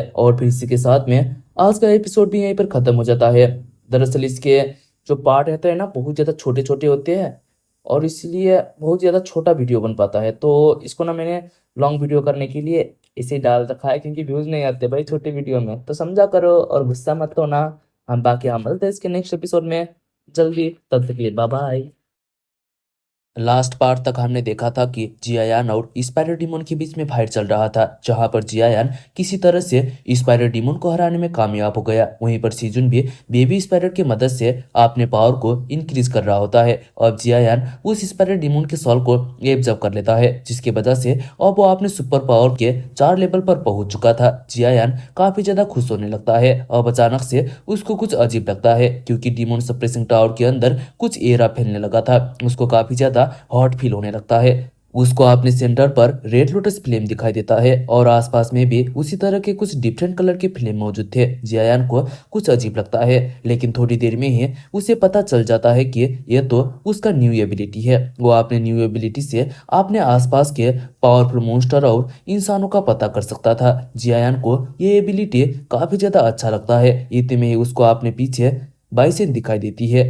और फिर इसी के साथ में आज का एपिसोड भी यहीं पर खत्म हो जाता है। दरअसल इसके जो पार्ट रहते हैं ना बहुत ज़्यादा छोटे छोटे होते हैं और इसलिए बहुत ज़्यादा छोटा वीडियो बन पाता है। तो इसको ना मैंने लॉन्ग वीडियो करने के लिए इसे डाल रखा है क्योंकि व्यूज़ नहीं आते भाई छोटे वीडियो में। तो समझा करो और गुस्सा मत होना। हम मिलते हैं इसके नेक्स्ट एपिसोड में जल्दी। तब तक के लिए बाय बाय। लास्ट पार्ट तक हमने देखा था कि जियायान और स्पाइडर डीमन के बीच में फाइट चल रहा था, जहां पर जियायान किसी तरह से स्पाइडर डीमन को हराने में कामयाब हो गया। वहीं पर सीजुन भी बेबी स्पाइडर की मदद से अपने पावर को इंक्रीज कर रहा होता है। अब जियायान उस स्पाइडर डीमन के सॉल को एब्जॉर्ब कर लेता है, जिसकी वजह से अब वो अपने सुपर पावर के 4 लेवल पर पहुंच चुका था। जियायान काफी ज्यादा खुश होने लगता है। अब अचानक से उसको कुछ अजीब लगता है क्योंकि डीमन सप्रेसिंग टावर के अंदर कुछ एरा फैलने लगा था। उसको काफी ज्यादा हॉट फील होने लगता है। उसको अपने सेंटर पर रेड लोटस फ्लेम दिखाई देता है और आसपास में भी उसी तरह के कुछ डिफरेंट कलर के फ्लेम मौजूद थे। जियायान को कुछ अजीब लगता है, लेकिन थोड़ी देर में ही उसे पता चल जाता है कि यह तो उसका न्यू एबिलिटी है। वो अपने न्यू एबिलिटी से अपने आसपास के पावरफुल मॉन्स्टर और इंसानों का पता कर सकता था। जियायान को ये एबिलिटी काफी ज्यादा अच्छा लगता है। इतने में ही उसको अपने पीछे बाइसेन दिखाई देती है।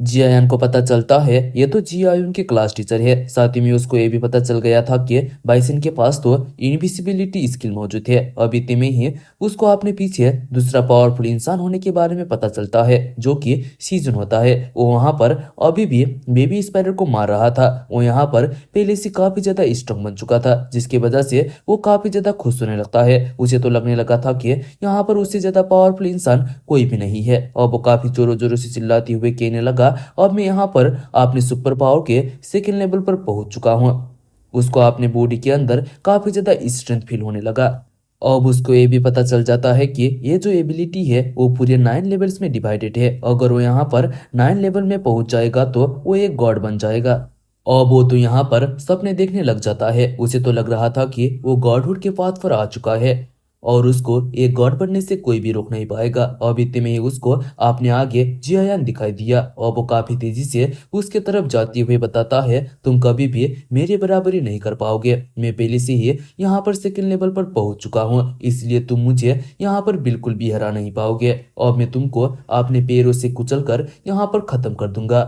जियायान को पता चलता है ये तो जियायुन के क्लास टीचर है। साथ ही में उसको ये भी पता चल गया था कि बाइसन के पास तो इनविजिबिलिटी स्किल मौजूद है। अब इतने में ही उसको अपने पीछे दूसरा पावरफुल इंसान होने के बारे में पता चलता है, जो कि सीजन होता है। वो वहां पर अभी भी बेबी स्पाइडर को मार रहा था। वो यहाँ पर पहले से काफी ज्यादा स्ट्रांग बन चुका था, जिसकी वजह से वो काफी ज्यादा खुश होने लगता है। उसे तो लगने लगा था कि यहाँ पर उससे ज्यादा पावरफुल इंसान कोई भी नहीं है। और वो काफी जोरों जोरों से चिल्लाते हुए कहने लगा, अब मैं यहाँ पर अपने सुपर पावर के सेकेंड लेवल पर पहुंच चुका हूँ। उसको अपने बॉडी के अंदर काफी ज्यादा स्ट्रेंथ फील होने लगा। अब उसको ये भी पता चल जाता है कि ये जो एबिलिटी है वो पूरे 9 लेवल्स में डिवाइडेड है। अगर वो यहाँ पर 9 लेवल में पहुंच जाएगा तो वो एक गॉड बन जाएगा। अब वो तो यहाँ पर सपने देखने लग जाता है। उसे तो लग रहा था कि वो गॉडहुड के पाथ पर आ चुका है और उसको एक गॉड बनने से कोई भी रोक नहीं पाएगा। अब इतने में ही उसको अपने आगे जियायान दिखाई दिया और वो काफी तेजी से उसके तरफ जाते हुए बताता है, तुम कभी भी मेरे बराबरी नहीं कर पाओगे। मैं पहले से ही यहाँ पर सेकंड लेवल पर पहुंच चुका हूँ, इसलिए तुम मुझे यहाँ पर बिल्कुल भी हरा नहीं पाओगे। और मैं तुमको अपने पैरों से कुचल कर यहाँ पर खत्म कर दूंगा।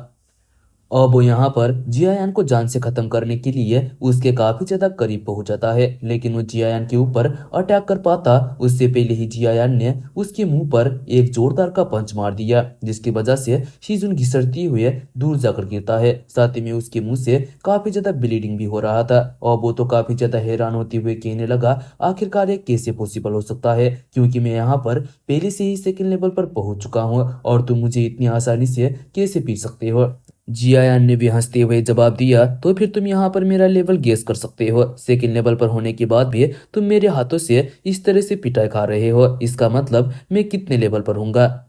अब वो यहाँ पर जियायान को जान से खत्म करने के लिए उसके काफी ज्यादा करीब पहुंच जाता है, लेकिन वो जियायान के ऊपर अटैक कर पाता उससे पहले ही जियायान ने उसके मुंह पर एक जोरदार का पंच मार दिया, जिसकी वजह से शिजुन घिसटते हुए दूर जाकर गिरता है। साथ ही में उसके मुंह से काफी ज्यादा ब्लीडिंग भी हो रहा था और वो तो काफी ज्यादा हैरान होते हुए कहने लगा, आखिरकार ये कैसे पॉसिबल हो सकता है, क्योंकि मैं यहाँ पर पहले से ही सेकंड लेवल पर पहुंच चुका हूँ और तुम मुझे इतनी आसानी से कैसे पी सकते हो। जियायान ने भी हंसते हुए जवाब दिया, तो फिर तुम यहाँ पर मेरा लेवल गेस कर सकते हो। सेकंड लेवल पर होने के बाद भी तुम मेरे हाथों से इस तरह से पिटाई खा रहे हो, इसका मतलब मैं कितने लेवल पर हूँगा।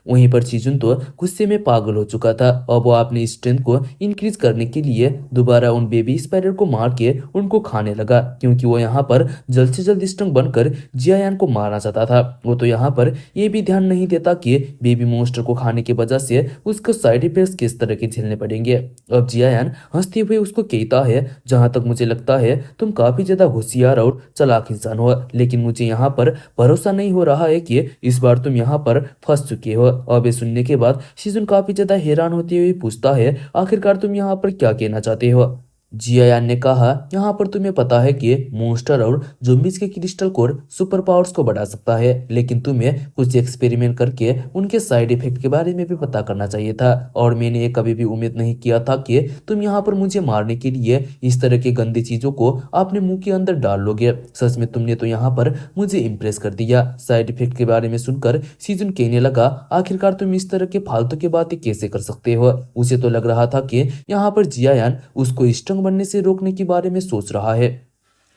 वहीं पर चीजुन तो गुस्से में पागल हो चुका था और वो अपनी स्ट्रेंथ को इंक्रीज करने के लिए दोबारा उन बेबी स्पाइडर को मार के उनको खाने लगा, क्योंकि वो यहाँ पर जल्द से जल्द स्ट्रॉन्ग बनकर जियायान को मारना चाहता था। वो तो यहाँ पर ये भी ध्यान नहीं देता कि बेबी मोन्स्टर को खाने की वजह से उसको साइड इफेक्ट्स किस तरह के झेलने पड़ेंगे। अब जियायान हंसते हुए उसको कहता है, जहां तक मुझे लगता है तुम काफी ज्यादा होशियार और चालाक इंसान हो, लेकिन मुझे यहाँ पर भरोसा नहीं हो रहा है कि इस बार तुम यहाँ पर फंस चुके हो। अब ये सुनने के बाद शिजुन काफी ज्यादा हैरान होते हुए पूछता है, आखिरकार तुम यहाँ पर क्या कहना चाहते हो। जियायान ने कहा, यहाँ पर तुम्हें पता है कि मॉन्स्टर और ज़ॉम्बीज के क्रिस्टल कोर सुपर पावर्स को बढ़ा सकता है, लेकिन तुम्हें कुछ एक्सपेरिमेंट करके उनके साइड इफेक्ट के बारे में भी पता करना चाहिए था। और मैंने ये कभी भी उम्मीद नहीं किया था कि तुम यहाँ पर मुझे मारने के लिए इस तरह की गंदी चीजों को अपने मुंह के अंदर डाल लोगे। सच में तुमने तो यहाँ पर मुझे इम्प्रेस कर दिया। साइड इफेक्ट के बारे में सुनकर सीजन कहने लगा, आखिरकार तुम इस तरह के फालतू की बातें कैसे कर सकते हो। उसे तो लग रहा था कि यहाँ पर जियायान उसको स्ट्रॉन्ग बनने से रोकने के बारे में सोच रहा है।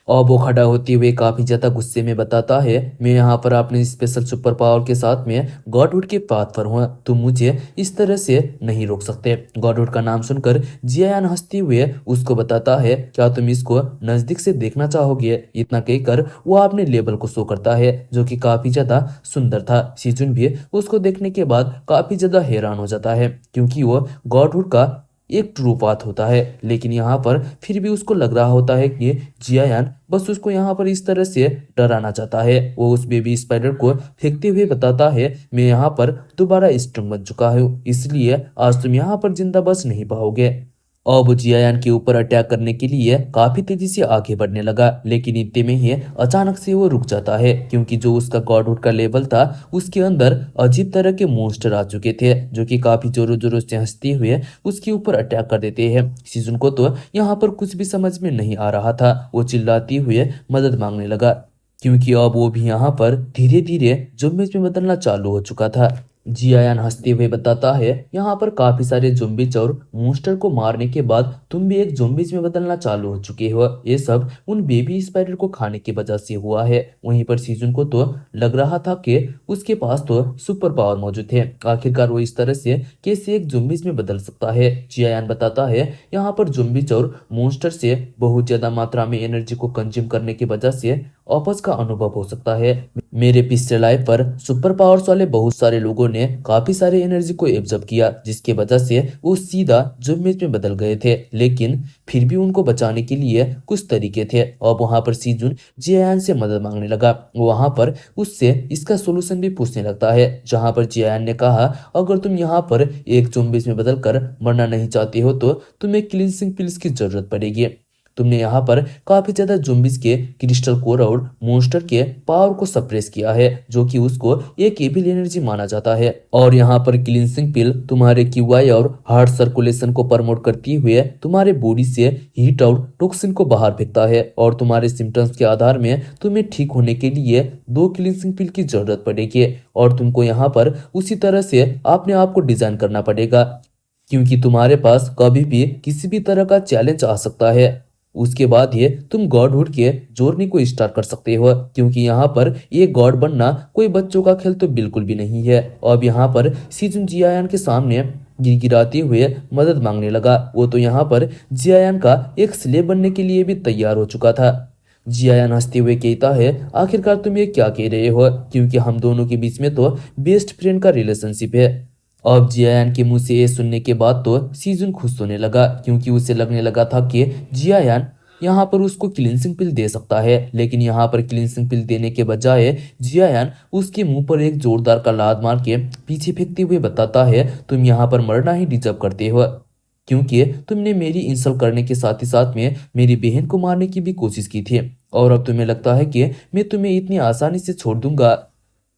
और वो खड़ा होते हुए काफी ज्यादा गुस्से में बताता है, मैं यहाँ पर अपने स्पेशल सुपर पावर के साथ में गॉडहुड के पाथ पर हूँ, तुम मुझे इस तरह से नहीं रोक सकते। गॉडहुड का नाम सुनकर जियायान हंसते हुए उसको बताता है, क्या तुम इसको नजदीक से देखना चाहोगे। इतना कहकर वो अपने लेबल को शो करता है, जो कि काफी ज्यादा सुंदर था। शिजुन भी उसको देखने के बाद काफी ज्यादा हैरान हो जाता है, क्योंकि वो गॉडहुड का एक ट्रू पाथ होता है। लेकिन यहाँ पर फिर भी उसको लग रहा होता है कि जियायान बस उसको यहाँ पर इस तरह से डराना चाहता है। वो उस बेबी स्पाइडर को फेंकते हुए बताता है, मैं यहाँ पर दोबारा स्ट्रॉन्ग बन चुका हूँ, इसलिए आज तुम यहाँ पर जिंदा बच नहीं पाओगे। अब वो जियायान के ऊपर अटैक करने के लिए काफी तेजी से आगे बढ़ने लगा, लेकिन इतने में ही अचानक से वो रुक जाता है, क्योंकि जो उसका गॉडहुड का लेवल था उसके अंदर अजीब तरह के मॉन्स्टर आ चुके थे, जो कि काफी जोरों जोरों से हंसते हुए उसके ऊपर अटैक कर देते हैं। सीजन को तो यहाँ पर कुछ भी समझ में नहीं आ रहा था। वो चिल्लाते हुए मदद मांगने लगा, क्योंकि अब वो भी यहाँ पर धीरे धीरे ज़ॉम्बीज़ में बदलना चालू हो चुका था। जियायान हंसते हुए बताता है, यहाँ पर काफी सारे ज़ॉम्बीज़ और मॉन्स्टर को मारने के बाद तुम भी एक ज़ॉम्बीज़ में बदलना चालू हो चुके हो। ये सब उन बेबी स्पाइडर को खाने की वजह से हुआ है। वहीं पर सीजन को तो लग रहा था कि उसके पास तो सुपर पावर मौजूद है। आखिरकार वो इस तरह से कैसे एक ज़ॉम्बीज़ में बदल सकता है। जियायान बताता है, यहाँ पर ज़ॉम्बीज़ और मॉन्स्टर से बहुत ज्यादा मात्रा में एनर्जी को कंज्यूम करने की वजह से आपस का अनुभव हो सकता है। मेरे पिछले लाइफ पर सुपर पावर्स वाले बहुत सारे लोगों ने काफी सारे एनर्जी को एब्जॉर्ब किया, जिसके वजह से वो सीधा ज़ॉम्बीज़ में बदल गए थे। लेकिन फिर भी उनको बचाने के लिए कुछ तरीके थे। अब वहां पर सीजुन जियान से मदद मांगने लगा। वहां पर उससे इसका सोल्यूशन भी पूछने लगता है, जहां पर जियान ने कहा, अगर तुम यहाँ पर एक ज़ॉम्बीज़ में बदल कर मरना नहीं चाहते हो तो तुम्हें क्लींसिंग पिल्स की जरूरत पड़ेगी। तुमने यहाँ पर काफी ज्यादा ज़ॉम्बीज़ के क्रिस्टल कोर और मॉन्स्टर के पावर को सप्रेस किया है, जो कि उसको एक एविल एनर्जी माना जाता है। और यहाँ पर क्लींसिंग पिल तुम्हारे क्यूआई और हार्ट सर्कुलेशन को प्रमोट करती हुए तुम्हारे बॉडी से हीट और टॉक्सिन को बाहर फेंकता है। और तुम्हारे सिम्टम्स के आधार में तुम्हें ठीक होने के लिए 2 क्लींसिंग पिल की जरूरत पड़ेगी। और तुमको यहाँ पर उसी तरह से अपने आप को डिजाइन करना पड़ेगा, क्योंकि तुम्हारे पास कभी भी किसी भी तरह का चैलेंज आ सकता है। उसके बाद ये तुम गॉडहुड के जर्नी को स्टार्ट कर सकते हो, क्योंकि यहाँ पर ये गॉड बनना कोई बच्चों का खेल तो बिल्कुल भी नहीं है। अब यहाँ पर सीजुन जियायान के सामने गिड़गिड़ाते हुए मदद मांगने लगा। वो तो यहाँ पर जियायान का एक स्लेव बनने के लिए भी तैयार हो चुका था। जियायान हंसते हुए कहता है, आखिरकार तुम ये क्या कह रहे हो, क्योंकि हम दोनों के बीच में तो बेस्ट फ्रेंड का रिलेशनशिप है। अब जियायान के मुंह से ये सुनने के बाद तो सीजुन खुश होने लगा, क्योंकि उसे लगने लगा था कि जियायान यहाँ पर उसको क्लींसिंग पिल दे सकता है। लेकिन यहाँ पर क्लींसिंग पिल देने के बजाय जियायान उसके मुंह पर एक जोरदार का लात मार के पीछे फेंकते हुए बताता है, तुम यहाँ पर मरना ही डिजर्व करते हो, क्योंकि तुमने मेरी इंसल्ट करने के साथ ही साथ में मेरी बहन को मारने की भी कोशिश की थी। और अब तुम्हें लगता है कि मैं तुम्हें इतनी आसानी से छोड़ दूंगा।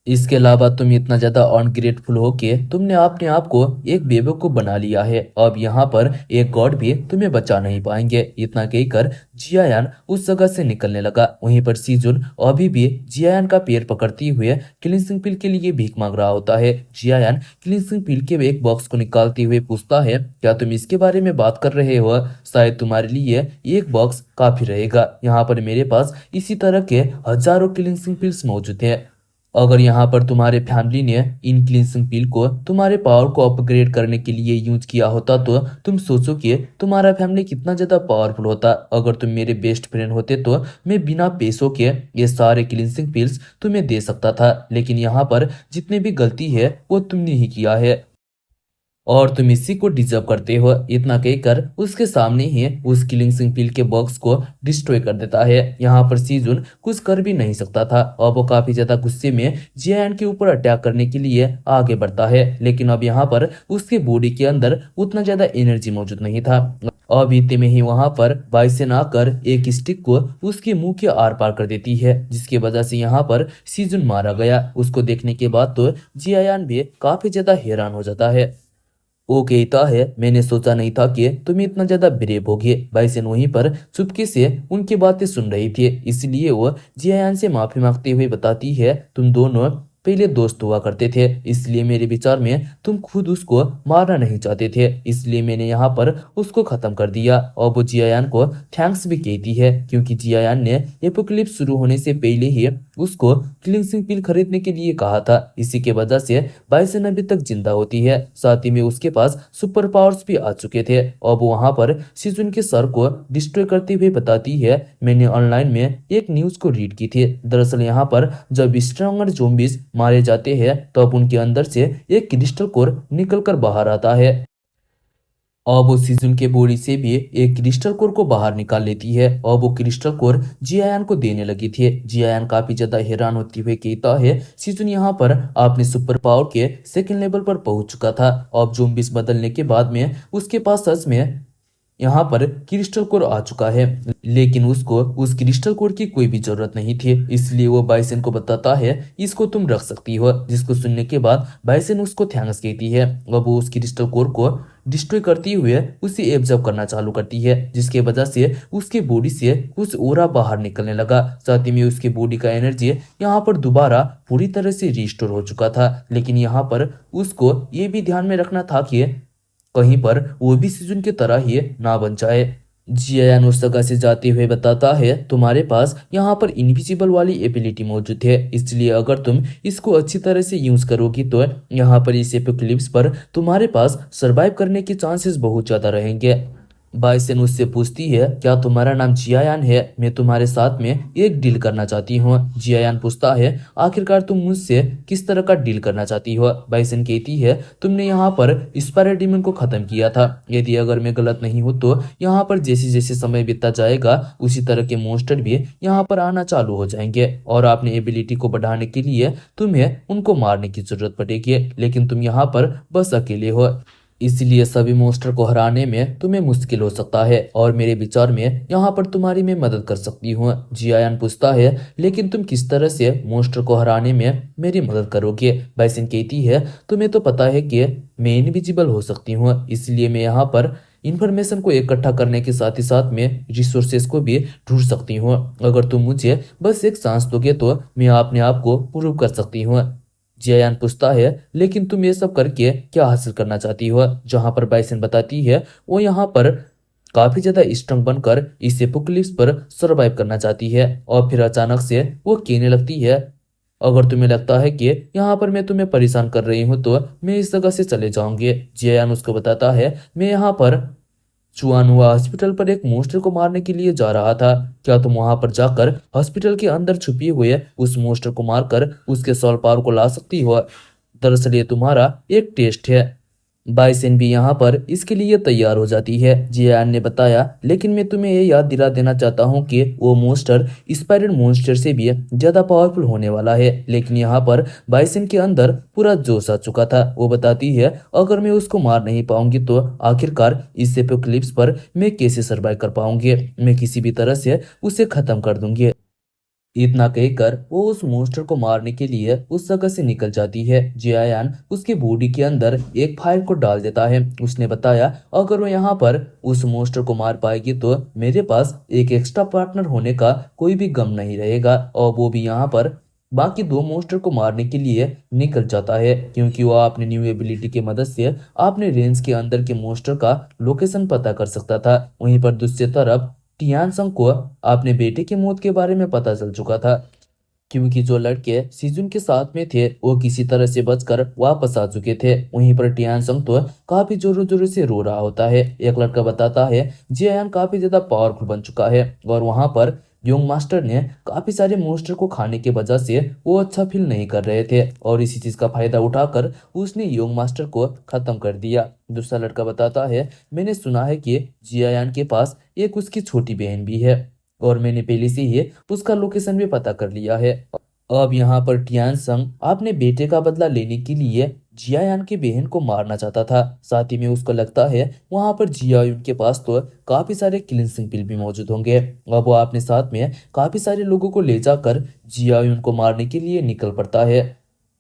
इसके अलावा तुम इतना ज्यादा अनग्रेटफुल हो कि तुमने अपने आप को एक बेवकूफ बना लिया है। अब यहाँ पर एक गॉड भी तुम्हें बचा नहीं पाएंगे। इतना कहकर जियायान उस जगह से निकलने लगा। वहीं पर सीजुन अभी भी जियायान का पैर पकड़ते हुए क्लींसिंग पिल के लिए भीख मांग रहा होता है। जियायान क्लींसिंग पिल के एक बॉक्स को निकालते हुए पूछता है, क्या तुम इसके बारे में बात कर रहे हो? शायद तुम्हारे लिए एक बॉक्स काफी रहेगा। यहाँ पर मेरे पास इसी तरह के हजारों क्लींसिंग पिल्स मौजूद है। अगर यहाँ पर तुम्हारे फैमिली ने इन क्लींसिंग पिल को तुम्हारे पावर को अपग्रेड करने के लिए यूज किया होता तो तुम सोचो कि तुम्हारा फैमिली कितना ज्यादा पावरफुल होता। अगर तुम मेरे बेस्ट फ्रेंड होते तो मैं बिना पैसों के ये सारे क्लींसिंग पिल्स तुम्हें दे सकता था। लेकिन यहाँ पर जितनी भी गलती है वो तुमने ही किया है, और तुम इसी को डिजर्व करते हो। इतना कहकर उसके सामने ही उस क्लींसिंग पिल के बॉक्स को डिस्ट्रॉय कर देता है। यहाँ पर सीजुन कुछ कर भी नहीं सकता था और वो काफी ज्यादा गुस्से में जियान के ऊपर अटैक करने के लिए आगे बढ़ता है। लेकिन अब यहाँ पर उसके बॉडी के अंदर उतना ज्यादा एनर्जी मौजूद नहीं था। अब इतने में ही वहां पर बाइसन आकर एक स्टिक को उसके मुंह के आर पार कर देती है, जिसकी वजह से यहाँ पर सीजुन मारा गया। उसको देखने के बाद तो जियान भी काफी ज्यादा हैरान हो जाता है। वो कहता है, मैंने सोचा नहीं था कि तुम इतना ज्यादा ब्रेव होगे। बाइसन वहीं पर चुपके से उनकी बातें सुन रही थी, इसलिए वो जियान से माफी मांगते हुए बताती है, तुम दोनों पहले दोस्त हुआ करते थे, इसलिए मेरे विचार में तुम खुद उसको मारना नहीं चाहते थे, इसलिए मैंने यहाँ पर उसको खत्म कर दिया। और वो जियान को थैंक्स भी कहती है, क्योंकि जियान ने एपोक्लिप्स शुरू होने से पहले ही उसको क्लींसिंग पिल खरीदने के लिए कहा था। इसी के वजह से बाइसन अभी तक जिंदा होती है। साथ ही में उसके पास सुपर पावर्स भी आ चुके थे। और वो वहां पर सीजुन के सर को डिस्ट्रॉय करते हुए बताती है, मैंने ऑनलाइन में एक न्यूज को रीड की थी। दरअसल यहाँ पर जब स्ट्रॉन्गर ज़ॉम्बीज मारे जाते हैं तो अब उनके अंदर से एक क्रिस्टल कोर निकल कर बाहर आता है। और वो सीजन के बॉडी से भी एक क्रिस्टल कोर को बाहर निकाल लेती है और वो क्रिस्टल कोर जियायान को देने लगी थी। जियायान काफी ज्यादा हैरान होती हुए कहता है सीजन यहाँ पर अपने सुपर पावर के सेकंड लेवल पर पहुंच चुका था। अब ज़ॉम्बीज़ बदलने के बाद में उसके पास सच में यहाँ पर क्रिस्टल कोर आ चुका है, लेकिन उसको उस क्रिस्टल कोर की कोई भी जरूरत नहीं थी। इसलिए वो बाइसन को बताता है इसको तुम रख सकती हो, जिसको सुनने के बाद बाइसन उसको थैंक्स कहती है और वो उस क्रिस्टल कोर को डिस्ट्रॉय करती हुए उसे एब्जॉर्ब करना चालू करती है, जिसके वजह से उसके बॉडी से कुछ ओरा बाहर निकलने लगा। साथ ही में उसकी बॉडी का एनर्जी यहाँ पर दोबारा पूरी तरह से रिस्टोर हो चुका था। लेकिन यहाँ पर उसको ये भी ध्यान में रखना था कि कहीं पर वो भी सीजन की तरह ही ना बन जाए। जियान उस जगह से जाते हुए बताता है तुम्हारे पास यहाँ पर इनविजिबल वाली एबिलिटी मौजूद है, इसलिए अगर तुम इसको अच्छी तरह से यूज करोगी तो यहाँ पर इस एपोकलिप्स पर तुम्हारे पास सरवाइव करने के चांसेस बहुत ज्यादा रहेंगे। बाइसन उससे पूछती है क्या तुम्हारा नाम जियायान है, मैं तुम्हारे साथ में एक डील करना चाहती हूँ। जियायान पूछता है आखिरकार तुम मुझसे किस तरह का डील करना चाहती हो। बाइसन कहती है तुमने यहाँ पर स्पाइडर डीमन को खत्म किया था, यदि अगर मैं गलत नहीं हूँ तो यहाँ पर जैसे जैसे समय बीतता जाएगा उसी तरह के मॉन्स्टर भी यहाँ पर आना चालू हो जाएंगे और अपनी एबिलिटी को बढ़ाने के लिए तुम्हें उनको मारने की जरूरत पड़ेगी, लेकिन तुम यहाँ पर बस अकेले हो, इसलिए सभी मॉन्स्टर को हराने में तुम्हें मुश्किल हो सकता है और मेरे विचार में यहाँ पर तुम्हारी मैं मदद कर सकती हूँ। जियान पूछता है लेकिन तुम किस तरह से मॉन्स्टर को हराने में मेरी मदद करोगे। बाइसन कहती है तुम्हें तो पता है कि मैं इनविजिबल हो सकती हूँ, इसलिए मैं यहाँ पर इंफॉर्मेशन को इकट्ठा करने के साथ ही साथ में रिसोर्सेज को भी ढूंढ सकती हूँ। अगर तुम मुझे बस एक चांस दोगे तो मैं अपने आप को प्रूव कर सकती हूँ। जियान पूछता है लेकिन तुम ये सब करके क्या हासिल करना चाहती हो। जहां पर बाइसन बताती है वो यहाँ पर काफी ज्यादा स्ट्रांग बनकर इस एपोकलिप्स पर सरवाइव करना चाहती है। और फिर अचानक से वो कहने लगती है अगर तुम्हें लगता है कि यहाँ पर मैं तुम्हें परेशान कर रही हूँ तो मैं इस जगह से चले जाऊंगी। जियान उसको बताता है मैं यहाँ पर चुआनुआ हॉस्पिटल पर एक मॉन्स्टर को मारने के लिए जा रहा था, क्या तुम वहां पर जाकर हॉस्पिटल के अंदर छुपी हुए उस मॉन्स्टर को मारकर उसके सोल पावर को ला सकती हो। दरअसल ये तुम्हारा एक टेस्ट है। बाइसेन भी यहाँ पर इसके लिए तैयार हो जाती है। जियान ने बताया लेकिन मैं तुम्हें ये याद दिला देना चाहता हूँ कि वो मॉन्स्टर स्पाइरल मॉन्स्टर से भी ज्यादा पावरफुल होने वाला है। लेकिन यहाँ पर बाइसेन के अंदर पूरा जोश आ चुका था। वो बताती है अगर मैं उसको मार नहीं पाऊंगी तो आखिरकार इस एपोकलिप्स पर मैं कैसे सर्वाइव कर पाऊंगी, मैं किसी भी तरह से उसे खत्म कर दूंगी। इतना कहकर वो उस मॉन्स्टर को मारने के लिए उस जगह से निकल जाती है। जियान उसके बॉडी के अंदर एक फाइल को डाल देता है। उसने बताया अगर वो यहाँ पर उस मॉन्स्टर को मार पाएगी तो मेरे पास एक एक्स्ट्रा पार्टनर होने का कोई भी गम नहीं रहेगा। और वो भी यहाँ पर बाकी दो मॉन्स्टर को मारने के लिए निकल जाता है, क्योंकि वो अपनी न्यू एबिलिटी की मदद से अपने रेंज के अंदर के मॉन्स्टर का लोकेशन पता कर सकता था। वहीं पर दूसरी तरफ टियानसंग को अपने बेटे की मौत के बारे में पता चल चुका था, क्योंकि जो लड़के सीजुन के साथ में थे वो किसी तरह से बचकर वापस आ चुके थे। वहीं पर टियानसंग तो काफी जोरों जोरों से रो रहा होता है। एक लड़का बताता है जियान काफी ज्यादा पावरफुल बन चुका है और वहां पर योंग मास्टर ने काफी सारे मॉन्स्टर को खाने की वजह से वो अच्छा फील नहीं कर रहे थे और इसी चीज का फायदा उठाकर उसने योंग मास्टर को खत्म कर दिया। दूसरा लड़का बताता है मैंने सुना है कि जियान के पास एक उसकी छोटी बहन भी है और मैंने पहले से ही उसका लोकेशन भी पता कर लिया है। अब यहाँ पर टियान संग अपने बेटे का बदला लेने के लिए जियायान की बहन को मारना चाहता था। साथ ही में उसको लगता है वहां पर जियायुन के पास तो काफी सारे क्लिनसिंग पिल भी मौजूद होंगे। अब वो अपने साथ में काफी सारे लोगों को ले जाकर जियायुन को मारने के लिए निकल पड़ता है।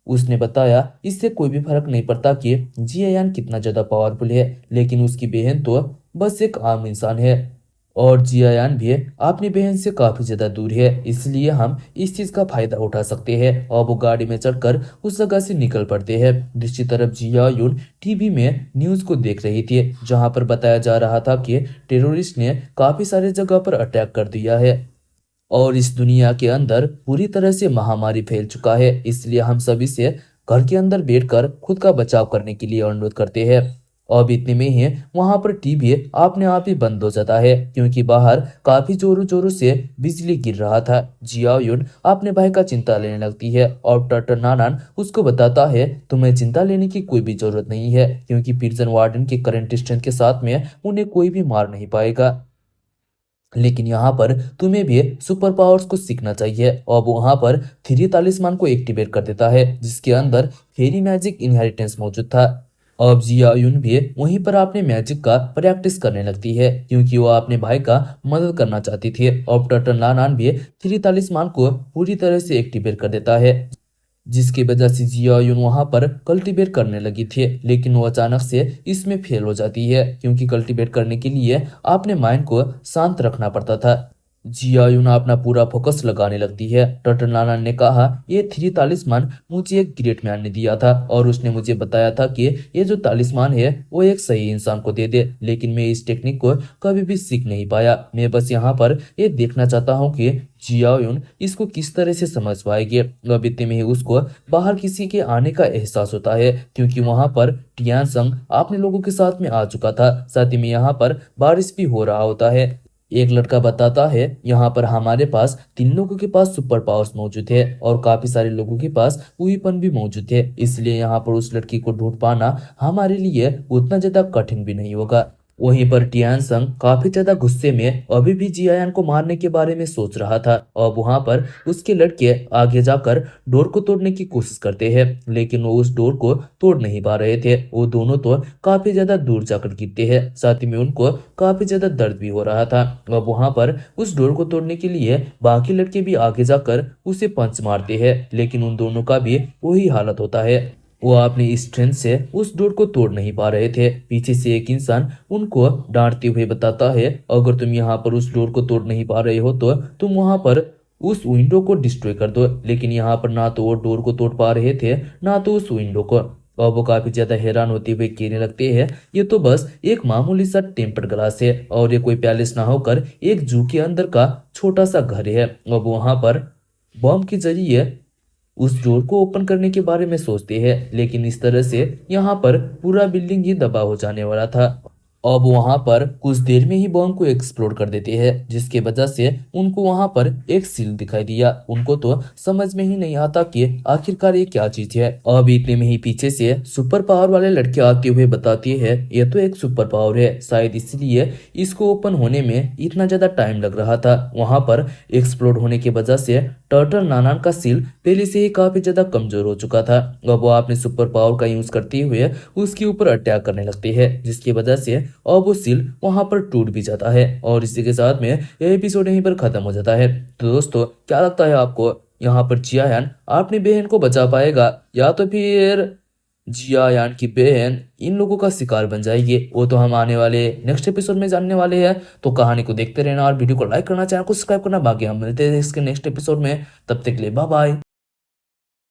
उसने बताया इससे कोई भी फर्क नहीं पड़ता कि जियायान कितना ज्यादा पावरफुल है, लेकिन उसकी बहन तो बस एक आम इंसान है और जियायान भी अपनी बहन से काफी ज्यादा दूर है, इसलिए हम इस चीज का फायदा उठा सकते हैं। और वो गाड़ी में चढ़कर उस जगह से निकल पड़ते हैं। दूसरी तरफ जियायुन टीवी में न्यूज को देख रही थी, जहां पर बताया जा रहा था कि टेररिस्ट ने काफी सारे जगह पर अटैक कर दिया है और इस दुनिया के अंदर पूरी तरह से महामारी फैल चुका है। इसलिए हम सभी से घर के अंदर बैठकर खुद का बचाव करने के लिए अनुरोध करते हैं। अब इतने में ही वहां पर टीवी अपने आप ही बंद हो जाता है क्योंकि बाहर काफी जोरों जोरों से बिजली गिर रहा था। जियायुन अपने भाई का चिंता लेने लगती है और टटर नानान उसको बताता है तुम्हें चिंता लेने की कोई भी जरूरत नहीं है क्योंकि प्रिजन वार्डन के करंट स्ट्रेंथ के साथ में उन्हें कोई भी मार नहीं पाएगा। लेकिन यहाँ पर तुम्हें भी सुपर पावर्स को सीखना चाहिए। अब वहां पर थ्री तालिस्मान को एक्टिवेट कर देता है जिसके अंदर फेरी मैजिक इनहेरिटेंस मौजूद था। अब जियायुन भी वहीं पर अपने मैजिक का प्रैक्टिस करने लगती है क्योंकि वो अपने भाई का मदद करना चाहती थी। अब टटन नानान भी थ्री तालिस्मान को पूरी तरह से एक्टिवेट कर देता है जिसकी वजह से जियायुन वहां पर कल्टीवेट करने लगी थी। लेकिन वो अचानक से इसमें फेल हो जाती है क्योंकि कल्टीवेट करने के लिए अपने माइंड को शांत रखना पड़ता था। जियायुन अपना पूरा फोकस लगाने लगती है। टर्टल नाना ने कहा ये थ्री तालिस्मान मुझे एक ग्रेट मैन ने दिया था और उसने मुझे बताया था कि ये जो तालिस्मान है वो एक सही इंसान को दे दे, लेकिन मैं इस टेक्निक को कभी भी सीख नहीं पाया। मैं बस यहाँ पर ये देखना चाहता हूँ कि जियायुन इसको किस तरह से समझ पाएगी। अब इतने में ही उसको बाहर किसी के आने का एहसास होता है क्योंकि वहां पर टियान संग अपने लोगों के साथ में आ चुका था। साथ ही में यहाँ पर बारिश भी हो रहा होता है। एक लड़का बताता है यहाँ पर हमारे पास 3 लोगों के पास सुपर पावर्स मौजूद है और काफी सारे लोगों के पास वीपन भी मौजूद है, इसलिए यहाँ पर उस लड़की को ढूंढ पाना हमारे लिए उतना ज्यादा कठिन भी नहीं होगा। वहीं पर टियान संग काफी ज्यादा गुस्से में अभी भी जियान को मारने के बारे में सोच रहा था और वहां पर उसके लड़के आगे जाकर डोर को तोड़ने की कोशिश करते हैं लेकिन वो उस डोर को तोड़ नहीं पा रहे थे। वो दोनों तो काफी ज्यादा दूर जाकर गिरते हैं, साथ ही में उनको काफी ज्यादा दर्द भी हो रहा था। अब वहां पर उस डोर को तोड़ने के लिए बाकी लड़के भी आगे जाकर उसे पंच मारते हैं लेकिन उन दोनों का भी वही हालत होता है। वो अपनी स्ट्रेंथ से उस डोर को तोड़ नहीं पा रहे थे। पीछे से एक इंसान उनको डांटते हुए बताता है अगर तुम यहाँ पर उस डोर को तोड़ नहीं पा रहे हो तो तुम वहां पर उस विंडो को डिस्ट्रॉय कर दो। लेकिन यहाँ पर ना तो वो डोर को तोड़ पा रहे थे ना तो उस विंडो को। और वो काफी ज्यादा हैरान होते हुए कहने लगते हैं ये तो बस एक मामूली सा टेम्पर्ड ग्लास है और ये कोई पैलेस ना होकर एक जू के अंदर का छोटा सा घर है। अब वहां पर बम के जरिए उस डोर को ओपन करने के बारे में सोचते हैं लेकिन इस तरह से यहाँ पर पूरा बिल्डिंग ही तबाह हो जाने वाला था। अब वहां पर कुछ देर में ही बॉम्ब को एक्सप्लोड कर देते हैं जिसके वजह से उनको वहां पर एक सील दिखाई दिया। उनको तो समझ में ही नहीं आता कि आखिरकार ये क्या चीज है। अब इतने में ही पीछे से सुपर पावर वाले लड़के आते हुए बताते हैं ये तो एक सुपर पावर है, शायद इसलिए इसको ओपन होने में इतना ज्यादा टाइम लग रहा था। वहां पर एक्सप्लोड होने की वजह से टर्टल नानान का सील पहले से ही काफी ज्यादा कमजोर हो चुका था। अब वो अपने सुपर पावर का यूज करते हुए उसके ऊपर अटैक करने लगते हैं जिसकी वजह से और वो सील वहां पर टूट भी जाता है और इसी के साथ में यह एपिसोड यहीं पर खत्म हो जाता है। तो दोस्तों क्या लगता है आपको यहाँ पर जियान अपनी बहन को बचा पाएगा या तो फिर जियान की बहन इन लोगों का शिकार बन जाएगी? वो तो हम आने वाले नेक्स्ट एपिसोड में जानने वाले हैं। तो कहानी को देखते रहना और वीडियो को लाइक करना, चैनल को सब्सक्राइब करना। बाकी हम मिलते हैं इसके नेक्स्ट एपिसोड में, तब तक के लिए बाय बाय।